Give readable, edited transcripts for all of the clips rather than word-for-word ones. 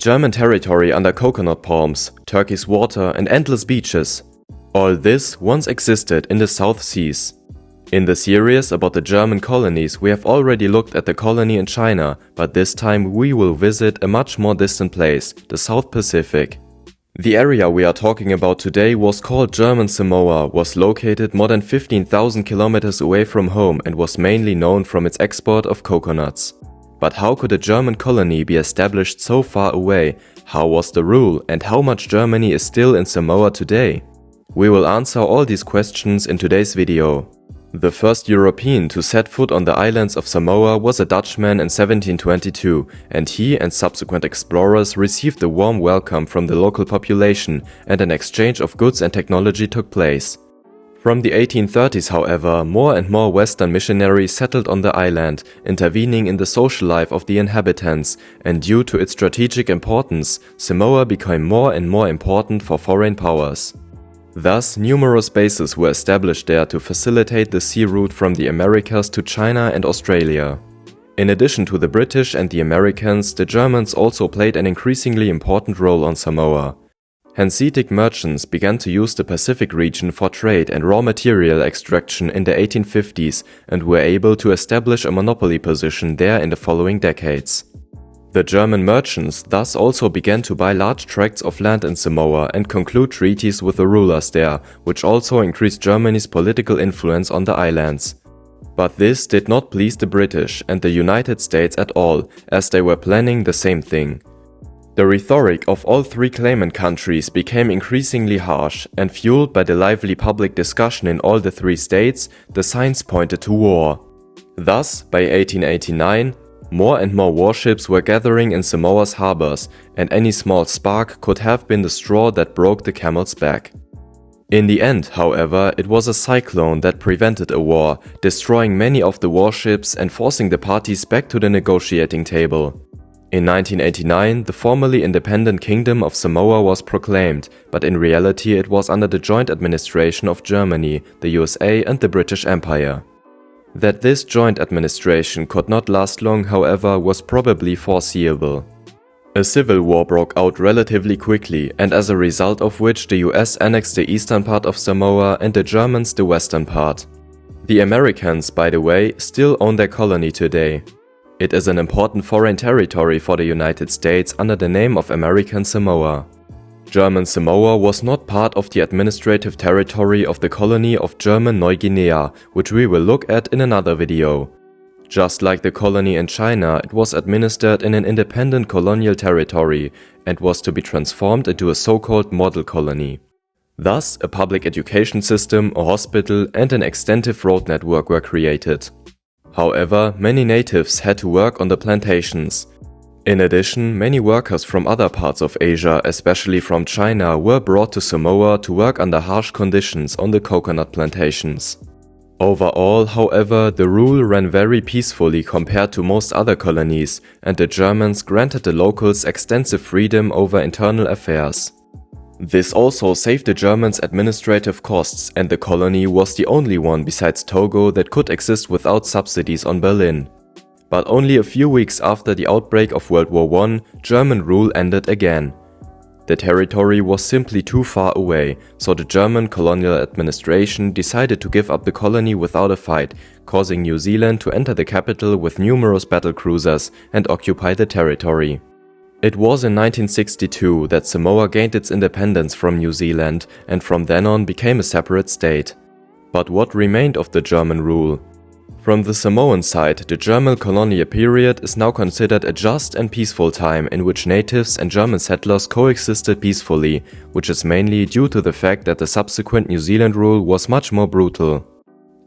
German territory under coconut palms, Turkey's water and endless beaches. All this once existed in the South Seas. In the series about the German colonies, we have already looked at the colony in China, but this time we will visit a much more distant place, the South Pacific. The area we are talking about today was called German Samoa, was located more than 15,000 kilometers away from home and was mainly known from its export of coconuts. But how could a German colony be established so far away? How was the rule, and how much Germany is still in Samoa today? We will answer all these questions in today's video. The first European to set foot on the islands of Samoa was a Dutchman in 1722, and he and subsequent explorers received a warm welcome from the local population, and an exchange of goods and technology took place. From the 1830s, however, more and more Western missionaries settled on the island, intervening in the social life of the inhabitants, and due to its strategic importance, Samoa became more and more important for foreign powers. Thus, numerous bases were established there to facilitate the sea route from the Americas to China and Australia. In addition to the British and the Americans, the Germans also played an increasingly important role on Samoa. Hanseatic merchants began to use the Pacific region for trade and raw material extraction in the 1850s and were able to establish a monopoly position there in the following decades. The German merchants thus also began to buy large tracts of land in Samoa and conclude treaties with the rulers there, which also increased Germany's political influence on the islands. But this did not please the British and the United States at all, as they were planning the same thing. The rhetoric of all three claimant countries became increasingly harsh, and fueled by the lively public discussion in all the three states, the signs pointed to war. Thus, by 1889, more and more warships were gathering in Samoa's harbors, and any small spark could have been the straw that broke the camel's back. In the end, however, it was a cyclone that prevented a war, destroying many of the warships and forcing the parties back to the negotiating table. In 1989, the formerly independent Kingdom of Samoa was proclaimed, but in reality it was under the joint administration of Germany, the USA and the British Empire. That this joint administration could not last long, however, was probably foreseeable. A civil war broke out relatively quickly, and as a result of which the US annexed the eastern part of Samoa and the Germans the western part. The Americans, by the way, still own their colony today. It is an important foreign territory for the United States under the name of American Samoa. German Samoa was not part of the administrative territory of the colony of German New Guinea, which we will look at in another video. Just like the colony in China, it was administered in an independent colonial territory and was to be transformed into a so-called model colony. Thus, a public education system, a hospital, and an extensive road network were created. However, many natives had to work on the plantations. In addition, many workers from other parts of Asia, especially from China, were brought to Samoa to work under harsh conditions on the coconut plantations. Overall, however, the rule ran very peacefully compared to most other colonies, and the Germans granted the locals extensive freedom over internal affairs. This also saved the Germans administrative costs, and the colony was the only one besides Togo that could exist without subsidies on Berlin. But only a few weeks after the outbreak of World War I, German rule ended again. The territory was simply too far away, so the German colonial administration decided to give up the colony without a fight, causing New Zealand to enter the capital with numerous battle cruisers and occupy the territory. It was in 1962 that Samoa gained its independence from New Zealand and from then on became a separate state. But what remained of the German rule? From the Samoan side, the German colonial period is now considered a just and peaceful time in which natives and German settlers coexisted peacefully, which is mainly due to the fact that the subsequent New Zealand rule was much more brutal.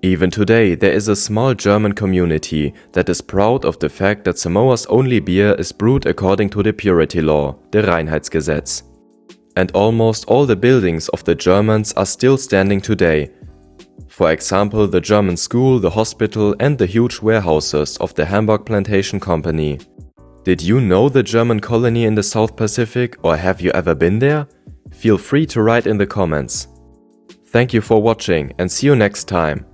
Even today, there is a small German community that is proud of the fact that Samoa's only beer is brewed according to the purity law, the Reinheitsgesetz. And almost all the buildings of the Germans are still standing today. For example, the German school, the hospital, and the huge warehouses of the Hamburg Plantation Company. Did you know the German colony in the South Pacific, or have you ever been there? Feel free to write in the comments. Thank you for watching and see you next time.